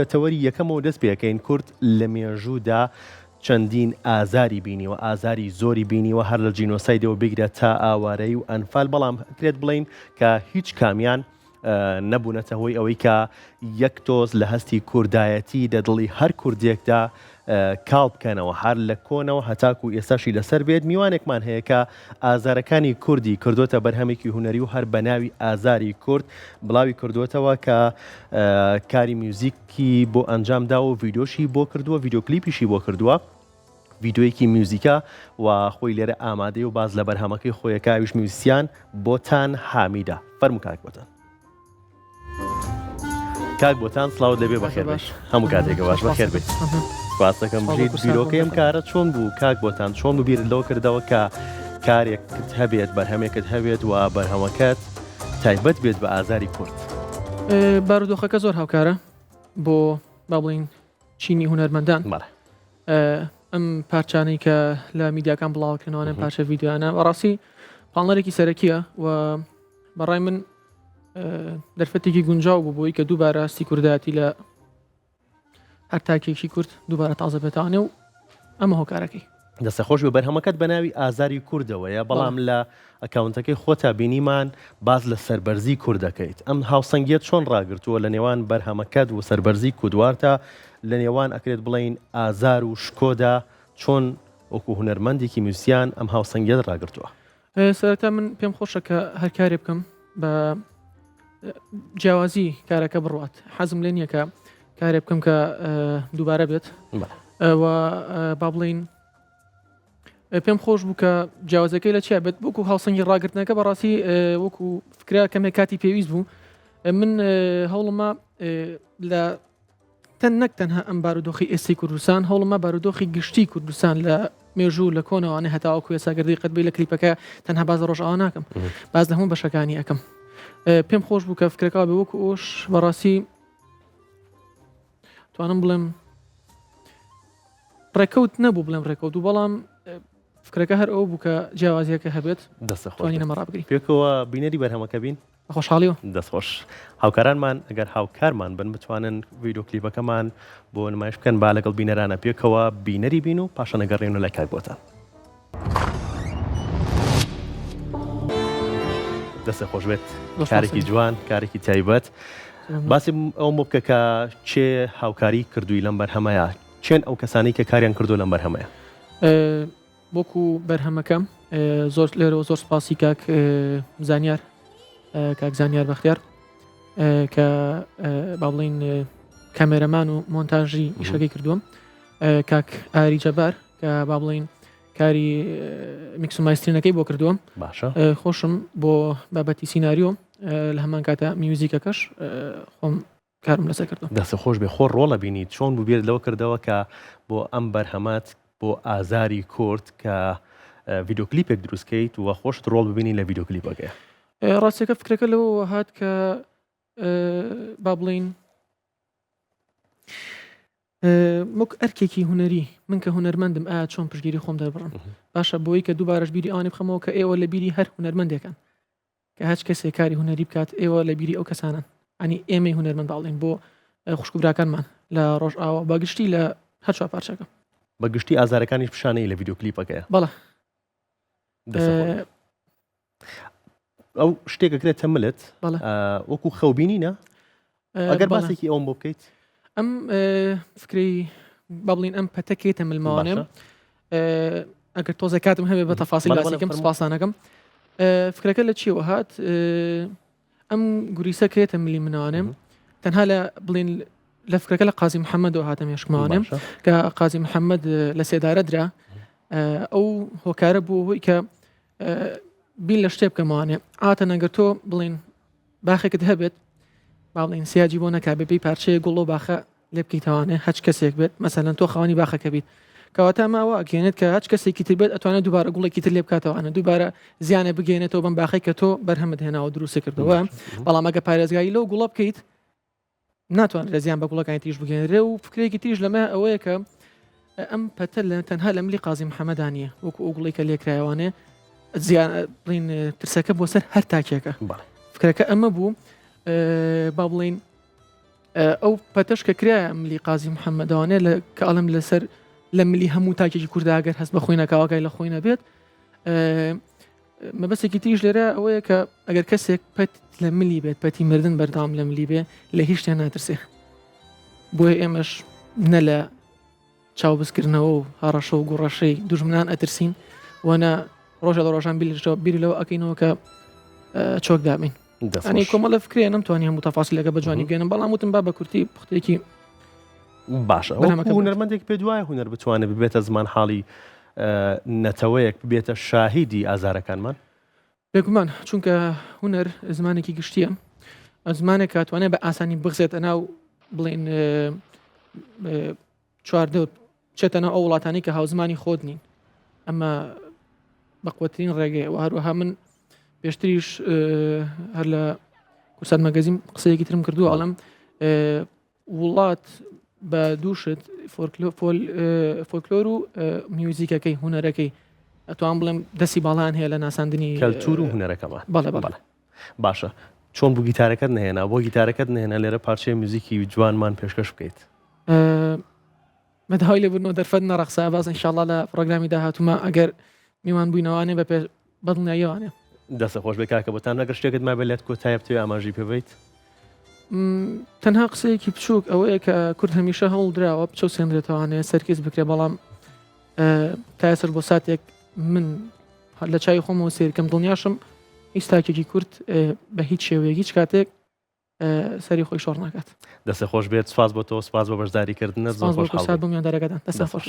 لە تەوەری یەکەمەوە دەست پێکەین کورد لە مێژوودا چەندین ئازاری بینیوە ئازاری زۆری بینیوە هەر لە جینۆسایدەوە بگرێت تا ئاوارەی و ئەنفال بەڵام کرێت بڵین کە هیچ کامیان نەبوونەتە هۆی ئەوەی کە یەک تۆز لە هەستی کوردایەتی لە دڵی هەر کوردێکدا کاڵ بکەنەوە هەر لە کۆنەوە هەتاکو ئێستاشی لەسەر بێت میوانێکمان هەیە کە ئازارەکانی کوردی کردوتە بەرهەمێکی هوەری و هەر بەناوی ئازاری کورد بڵاوی کردوتەوە کە کاری میوزیکی بۆ ئەنجامدا و ڤیدۆشی بۆ کردووە ڤیدۆکلیپیشی بۆ کردووە ڤیدۆیەکی میوزیکە و خۆی لێرە ئامادەی و باز لە بەرهەمەکەی خۆیەکەویش میوزیسیان بۆتان حامیدا فەرموو کاک بۆتان کاک بۆتان سڵاوت لەبێ بەخێر بێت هەموو کاتێکە باش بەخێر بێت سپاس دەکەم بژیت بیرۆکەی ئەم کارە چۆن بوو کاک بۆتان چۆن بوو بیرت لەوە کردەوە کە کارێکت هەبێت بەرهەمێکت هەبێت و بەرهەمەکەت تایبەت بێت بە ئازاری کورد بارودۆخەکە زۆر هاوکارە بۆ با بڵین چینی هونەرمەندان ئەم پارچانەی کە لە میدیاکان بڵاوکردنەوەیان پارچە ڤیددیوانە بەڕاستی پاڵنەرێکی سەرەکیە و بەڕای من دەرفەتێکی گونجاو بوو بۆی کە دووبارە هەستی کوردایەتی لە هەر تاکێکی کورد دووبارە تازە بێتانێ و ئەمە هۆکارەکەی دەستەخۆش بە بەرهەمەکەت بەناوی ئازاری کوردەوەیە بەڵام لە ئەکاونتەکەی خۆتا بینیمان باز لە سەربەرزی کوردەکەیت ئەم هاوسەنگیت چۆن ڕاگرتووە لە نێوان بەرهەمەکەت و سەربەرزی کوردوارتە لە نێوان ئەکرێت بڵین ئازار و شکۆدا چۆن وەکو هونەرمەندێکی میوسیان ئەم هاوسەنگیت ڕاگرتووە سەرەتا من پێم خۆشە کە هەر کارێ بکەم بە جیاوازی کارەکە بڕوات حەزم لێ نییە کە کارێ بکەم کە دووبارە بێت و با بڵین پێم خۆش بوو کە جیاوازەکەی لە چیا بێت وەکو هاوسەنگی ڕاگرتنەکە بەڕاستی وەکو فکرا کەمێک کاتی پێویست بوو من هەوڵمە لە نەک تەنها ئەم بارودۆخی ئێستی کوردستان هەوڵمە بارودۆخی گشتی کوردستان لە مێژوو لە کۆنەوەوانێ هەتاوەکو ێساگردی قەتبی لە کلیپەکە تەنها باز ڕۆژئاوا ناکەم باز لە هەموو بەشەکانی ئەەکەم پێم خۆش بوو کە فکرەکە بێ وەکو ئۆش بەڕاستی توانم بڵێم ڕێکەوت نەبوو بڵێم ڕێکەوت و بەڵام فکرەکە هەر ئەو بوو کە جیاوازیەکە هەبێت دەستخۆنینەمە ڕابگری پێکەوە بینەری بەرهەمەکە بین خۆشحاڵیەوە دەستخۆش هاوکارانمان ئەگەر هاوکارمان بن بتوانن ڤیدۆ کلیپەکەمان بۆ نمایش بکەن با لەگەڵ بینەرانە پێکەوە بینەری بین و پاشە نەگەڕێن و لای کاک بۆتان دەستە خۆش بێت کارێکی جوان کارێکی تایبەت باسی ئەو بکە کە چێ هاوکاری کردووی لەم بەرهەمەیە چێن ئەو کەسانی کە کاریان کردو لەم بەرهەمەیە بۆکو بەرهەمەکەم زۆر لێرەوە زۆر سپاسی کاک زانیار کاک زانیار بەختیار کە با بڵین کامێرەمان و مۆنتاژی ئیشەکەی کردووەم کاک ئاری جەبار کە با بڵین کاری میکسومایسترینەکەی بۆ کردووەم باشە خۆشم بۆ بابەتی سیناریۆ لە هەمان کاتە میوزیکەکەش خۆم کارم لەسەر کردو دەستە خۆش بێ خۆ ڕۆڵە بینیت چۆن بوو بێت لەوە کردەوە کە بۆ ئەم بەرهەمات بۆ ئازاری کورد کە ڤیدۆکلیپێک دروستکەیت و خۆشت ڕۆڵ ببینی لە ڤیدۆکلیپەکە ڕاستیەکە فکرەکە لەوە هات کە با بڵین مک ئەرکێکی هوەری من کە هوەرمەندم ئایا چۆن پشگیری خۆم دەبڕم باشە بۆی کە دووبارەش بیری ئەوانێ بخەمەوە کە ئێوە لە بیری هەر هوەرمەندێکن کە هەچ کەسێک کاری هوەری بکات ئێوە لە بیری ئەو کەسانن ئەنی ئێمەی هوەرمەند باڵێن بۆ خوشکبراکانمان لە ڕۆژ ئاوە باگشتی لە هەرچوە پارچەکە بەگشتی ئازارەکانیش پیشانەی لە ڤیدۆکلیپەکەیە بەڵێ ئەو شتێکەکرێت تەملت وەکو خەوبینینە ئەگەر باسێکی ئەوم بۆ بکەیت ئەم فکری با بڵین ئەم پەتەکێتە ملماوانێم ئەگەر تۆزە کاتم هەبێ بە تەفاسیل باسیکەم سپاسانەکەم فکرەکە لە چیەوە هات ئەم گوریسەکێتە ملی منوانێم تەنها لە بڵین لە فکرەکە لە قازی محەممەدەوە هاتم هێشکمانێم کە قازی محەممەد لە سێدارە درا ئەو هۆکارە بوو هۆی کە بین لە شتێ بکەمانێ ئاتە نەگەر تۆ بڵین باخێکت هەبێت با بڵین سیاجی بۆ نەکا بێ پێی پارچەیە گوڵ و باخە لێ بکەیتوانێ هەچ کەسێک بێت مەسەلەن تۆ خاوەنی باخەکە بیت کەواتە ماوە ئەگەێنێت کە هەچ کەسێکی تر بێت ئەتوانێت دووبارە گوڵێکی تر لێ بکاتەوەوانە دووبارە زیانە بگەێنێتەوە بەم باخی کە تۆ بەرهەمت هێناوە دروستە کردەوە بەڵام ئەگە پارێزگایی لەو گوڵە بکەیت ناتوانێت لە زیان بە گوڵەکانی تیژ بگەێنرێ و فکرێکی تیژ لەمە ئەوەیە کە ئەم پەتە لە تەنها لە ملی قازی محەممەدانیە وەکو ئەو گوڵی کە لێکرایوانێ زیان بڵین ترسەکە بۆ سەر هەر تاکێکە فکرەکە ئەمە بوو با بڵین ئەو پەتەش کە کرایە ملی قازی محەممەدوانێ لە کە ئەڵم لەسەر لە ملی هەموو تاکێکی کورداگەر هەست بە خۆینەکەواگای لە خۆینە بێت مەبەستێکی تیژ لێرە ئەوەیە کە ئەگەر کەسێک پەت لە ملی بێت پەتی مردن بەردام لە ملی بێ لە هیچ شتێن ناترسێ بۆیە ئێمەش نە لە چاوبستکردنەوە و هەڕەشە و گوڕەشەی دوژمنان ئەترسین وەنە ڕۆژە لە ڕۆژان بیری لەوە ئەەکەینەوە کە چۆک دابین ئەنی کۆمەڵە فکرێ نەمتوانی هەموو تەفاسیلەکە بە جوانی گەێنم بەڵام وتم با بە کورتی پختێکی باشە هونەرمەندێک پێ دوایە هونەر بتوانێت ببێتە زمان حاڵی نەتەوەیەک ببێتە شاهیدی ئازارەکانمان بێگومان چونکە هونەر زمانێکی گشتیە زمانێک کاتوانێت بە ئاسانی بغزێتە ناو بڵێن چواردە چێتە ناو ئەو وڵاتانی کە هاوزمانی خۆت نین ئەمە بەقوترین ڕێگەی و هەروەها من پێشتریش هەر لە کورسات مەگەزین قسەیەکی ترم کردو ئەڵم وڵات بە دووشت فۆلکلۆر و میوزیکەکەی هونەرەکەی ئەتوان بڵێم دەستی باڵان هەیە لە ناساندنی کەلتور و هونەرەکەمان بەڵێ باشە چۆن بوو گیتارەکەت نهێنا بۆ گیتارەکەت نهێنا لێرە پارچەی موزیکی جوانمان پێشکەش بکەیت مەداهای لێبوونەوە دەرفەت نەڕەقسا باز ئینشاءڵڵا لە پرۆگرامی داهاتوومە ئەگەر میوان بووینەوەوانێ بە پێ بەدڵنیاییوانێ دەستە خۆش بێ کاکە بۆتان نەگەر شتێکت ما بێت کۆتایە بتوێ ئاماژی پێ بیت تەنها قسەیەکی بچووک ئەوەیە کە کورد هەمیشە هەوڵدراوە بچە سێنرێتەوانێ سەرکیز بکرێ بەڵام تایسەر بۆ ساتێک من لە چای خۆمەوە سێرکەم دڵنیاشم هیچ تاکێکی کورد بە هیچ شێوەیەکی هیچ کاتێک سەری خۆی شۆڕ ناکات دەستە خۆش بێت سپاس بۆ تۆ سپاس بۆ بەشداریکردنە زۆر خۆش بۆ میاندارەکەتان دەستە خۆش